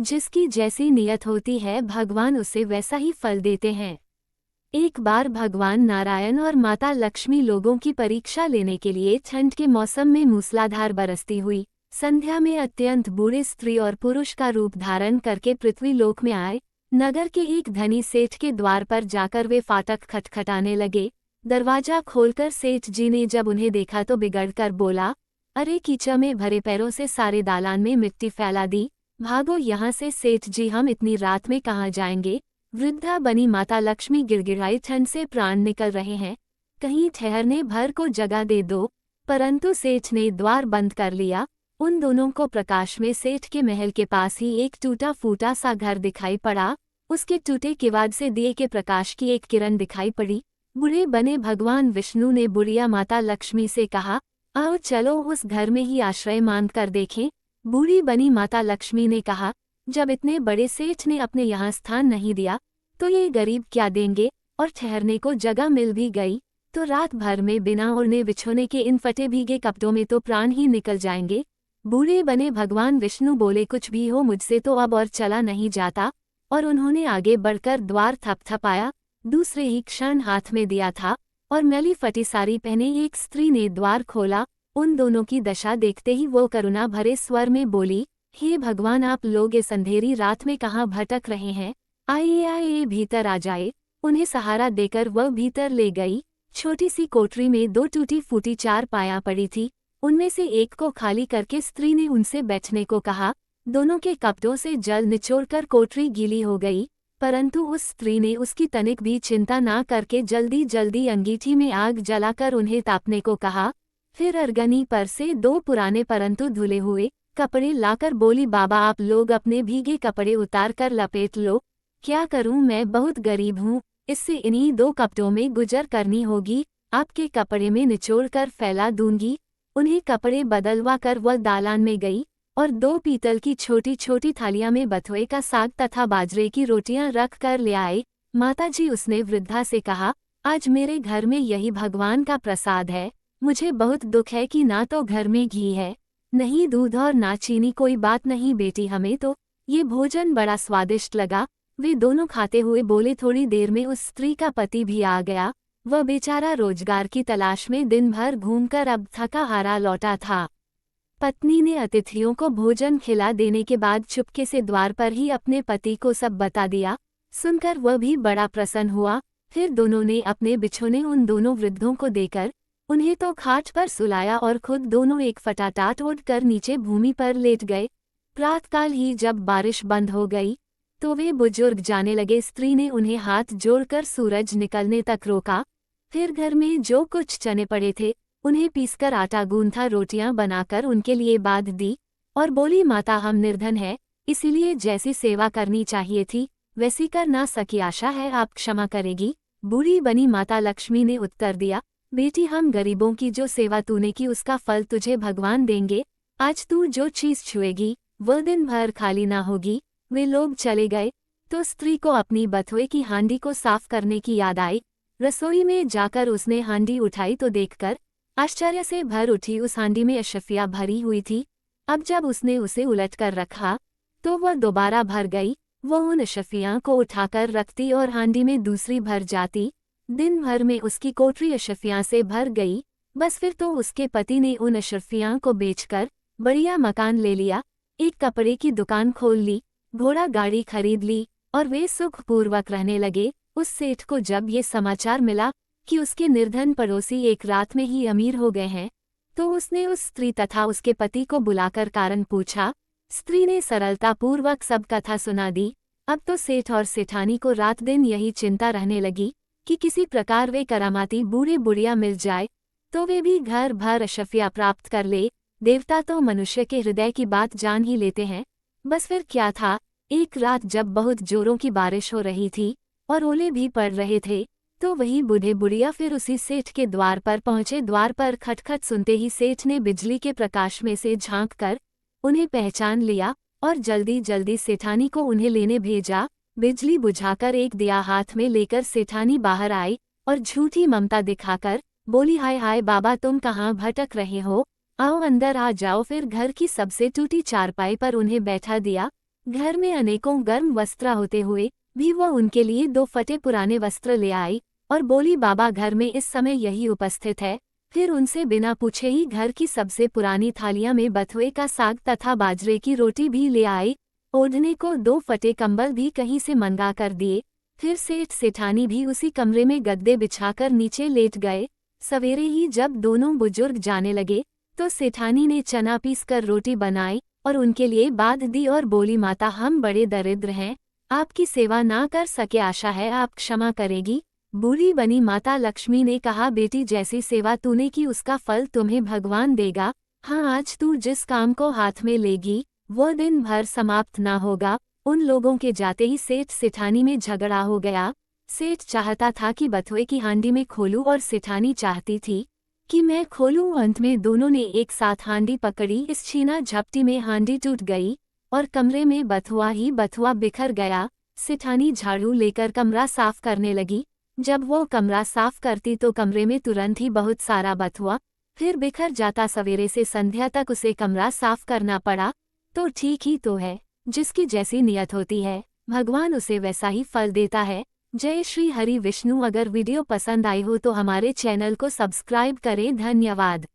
जिसकी जैसी नियत होती है भगवान उसे वैसा ही फल देते हैं। एक बार भगवान नारायण और माता लक्ष्मी लोगों की परीक्षा लेने के लिए ठंड के मौसम में मूसलाधार बरसती हुई संध्या में अत्यंत बूढ़े स्त्री और पुरुष का रूप धारण करके पृथ्वी लोक में आए। नगर के एक धनी सेठ के द्वार पर जाकर वे फाटक खटखटाने लगे। दरवाजा खोलकर सेठ जी ने जब उन्हें देखा तो बिगड़कर बोला, अरे कीचड़ में भरे पैरों से सारे दालान में मिट्टी फैला दी, भागो यहाँ से सेठ जी, हम इतनी रात में कहाँ जाएंगे। वृद्धा बनी माता लक्ष्मी गिड़गिड़ाई, ठंड से प्राण निकल रहे हैं, कहीं ठहरने भर को जगह दे दो। परंतु सेठ ने द्वार बंद कर लिया। उन दोनों को प्रकाश में सेठ के महल के पास ही एक टूटा फूटा सा घर दिखाई पड़ा। उसके टूटे किवाड़ से दिए के प्रकाश की एक किरण दिखाई पड़ी। बूढ़े बने भगवान विष्णु ने बुढ़िया माता लक्ष्मी से कहा, आओ चलो उस घर में ही आश्रय मान कर देखें। बूढ़ी बनी माता लक्ष्मी ने कहा, जब इतने बड़े सेठ ने अपने यहाँ स्थान नहीं दिया तो ये गरीब क्या देंगे, और ठहरने को जगह मिल भी गई तो रात भर में बिना ओढ़ने बिछोने के इन फटे भीगे कपड़ों में तो प्राण ही निकल जाएंगे। बूढ़े बने भगवान विष्णु बोले, कुछ भी हो मुझसे तो अब और चला नहीं जाता, और उन्होंने आगे बढ़कर द्वार थपथपाया। दूसरे ही क्षण हाथ में दिया था और मैली फटी साड़ी पहने एक स्त्री ने द्वार खोला। उन दोनों की दशा देखते ही वो करुणा भरे स्वर में बोली, हे भगवान, आप लोग इस अंधेरी रात में कहाँ भटक रहे हैं, आइए आइए भीतर आ जाए। उन्हें सहारा देकर वह भीतर ले गई। छोटी सी कोठरी में दो टूटी फूटी चार पाया पड़ी थी, उनमें से एक को खाली करके स्त्री ने उनसे बैठने को कहा। दोनों के कपड़ों से जल निचोड़कर कोठरी गीली हो गई, परंतु उस स्त्री ने उसकी तनिक भी चिंता ना करके जल्दी जल्दी अंगीठी में आग जलाकर उन्हें तापने को कहा। फिर अरगनी पर से दो पुराने परंतु धुले हुए कपड़े लाकर बोली, बाबा आप लोग अपने भीगे कपड़े उतार कर लपेट लो। क्या करूं, मैं बहुत गरीब हूं, इससे इन्हीं दो कपड़ों में गुजर करनी होगी, आपके कपड़े में निचोड़ कर फैला दूंगी। उन्हें कपड़े बदलवा कर वह दालान में गई और दो पीतल की छोटी छोटी थालियां में बथुए का साग तथा बाजरे की रोटियां रख कर ले आए। माताजी, उसने वृद्धा से कहा, आज मेरे घर में यही भगवान का प्रसाद है। मुझे बहुत दुख है कि ना तो घर में घी है, नहीं दूध और ना चीनी। कोई बात नहीं बेटी, हमें तो ये भोजन बड़ा स्वादिष्ट लगा। वे दोनों खाते हुए बोले। थोड़ी देर में उस स्त्री का पति भी आ गया। वह बेचारा रोजगार की तलाश में दिन भर घूमकर अब थका हारा लौटा था। पत्नी ने अतिथियों को भोजन खिला देने के बाद चुपके से द्वार पर ही अपने पति को सब बता दिया। सुनकर वह भी बड़ा प्रसन्न हुआ। फिर दोनों ने अपने बिछोने उन दोनों वृद्धों को देकर उन्हें तो खाट पर सुलाया और खुद दोनों एक फटाटाट उठकर नीचे भूमि पर लेट गए। प्रातःकाल ही जब बारिश बंद हो गई तो वे बुजुर्ग जाने लगे। स्त्री ने उन्हें हाथ जोड़कर सूरज निकलने तक रोका। फिर घर में जो कुछ चने पड़े थे उन्हें पीसकर आटा गूंथा रोटियां बनाकर उनके लिए बांध दी और बोली, माता हम निर्धन हैं, इसीलिए जैसी सेवा करनी चाहिए थी वैसी कर ना सकी, आशा है आप क्षमा करेगी। बूढ़ी बनी माता लक्ष्मी ने उत्तर दिया, बेटी हम गरीबों की जो सेवा तूने की उसका फल तुझे भगवान देंगे। आज तू जो चीज छुएगी वह दिन भर खाली ना होगी। वे लोग चले गए तो स्त्री को अपनी बथुए की हांडी को साफ करने की याद आई। रसोई में जाकर उसने हांडी उठाई तो देखकर आश्चर्य से भर उठी। उस हांडी में अशफिया भरी हुई थी। अब जब उसने उसे उलटकर रखा तो वह दोबारा भर गई। वह उन अशफिया को उठाकर रखती और हांडी में दूसरी भर जाती। दिन भर में उसकी कोठरी अशफिया से भर गई। बस फिर तो उसके पति ने उन अशफिया को बेचकर बढ़िया मकान ले लिया, एक कपड़े की दुकान खोल ली, घोड़ा गाड़ी खरीद ली और वे सुखपूर्वक रहने लगे। उस सेठ को जब ये समाचार मिला कि उसके निर्धन पड़ोसी एक रात में ही अमीर हो गए हैं तो उसने उस स्त्री तथा उसके पति को बुलाकर कारण पूछा। स्त्री ने सरलतापूर्वक सब कथा सुना दी। अब तो सेठ और सेठानी को रात दिन यही चिंता रहने लगी कि किसी प्रकार वे करामाती बूढ़े बुढ़िया मिल जाए तो वे भी घर भर अशफिया प्राप्त कर ले। देवता तो मनुष्य के हृदय की बात जान ही लेते हैं। बस फिर क्या था, एक रात जब बहुत जोरों की बारिश हो रही थी और ओले भी पड़ रहे थे तो वही बूढ़े बुढ़िया फिर उसी सेठ के द्वार पर पहुंचे। द्वार पर खटखट सुनते ही सेठ ने बिजली के प्रकाश में से झांक कर उन्हें पहचान लिया और जल्दी जल्दी सेठानी को उन्हें लेने भेजा। बिजली बुझाकर एक दिया हाथ में लेकर सेठानी बाहर आई और झूठी ममता दिखाकर बोली, हाय हाय बाबा तुम कहाँ भटक रहे हो, आओ अंदर आ जाओ। फिर घर की सबसे टूटी चारपाई पर उन्हें बैठा दिया। घर में अनेकों गर्म वस्त्र होते हुए भी वो उनके लिए 2 फटे पुराने वस्त्र ले आई और बोली, बाबा घर में इस समय यही उपस्थित है। फिर उनसे बिना पूछे ही घर की सबसे पुरानी थालियां में बथुए का साग तथा बाजरे की रोटी भी ले आई। ओढ़ने को 2 फटे कंबल भी कहीं से मंगा कर दिए। फिर सेठ सेठानी भी उसी कमरे में गद्दे बिछाकर नीचे लेट गए। सवेरे ही जब दोनों बुजुर्ग जाने लगे तो सेठानी ने चना पीस कर रोटी बनाई और उनके लिए बांध दी और बोली, माता हम बड़े दरिद्र हैं, आपकी सेवा ना कर सके, आशा है आप क्षमा करेगी। बूढ़ी बनी माता लक्ष्मी ने कहा, बेटी जैसी सेवा तूने की उसका फल तुम्हें भगवान देगा। हाँ, आज तू जिस काम को हाथ में लेगी वो दिन भर समाप्त ना होगा। उन लोगों के जाते ही सेठ सेठानी में झगड़ा हो गया। सेठ चाहता था कि बथुए की हांडी में खोलूं और सेठानी चाहती थी कि मैं खोलूं। अंत में दोनों ने एक साथ हांडी पकड़ी। इस छीना झपटी में हांडी टूट गई और कमरे में बथुआ ही बथुआ बिखर गया। सेठानी झाड़ू लेकर कमरा साफ करने लगी। जब वो कमरा साफ करती तो कमरे में तुरंत ही बहुत सारा बथुआ फिर बिखर जाता। सवेरे से संध्या तक उसे कमरा साफ करना पड़ा। तो ठीक ही तो है, जिसकी जैसी नियत होती है भगवान उसे वैसा ही फल देता है। जय श्री हरि विष्णु। अगर वीडियो पसंद आई हो तो हमारे चैनल को सब्सक्राइब करें। धन्यवाद।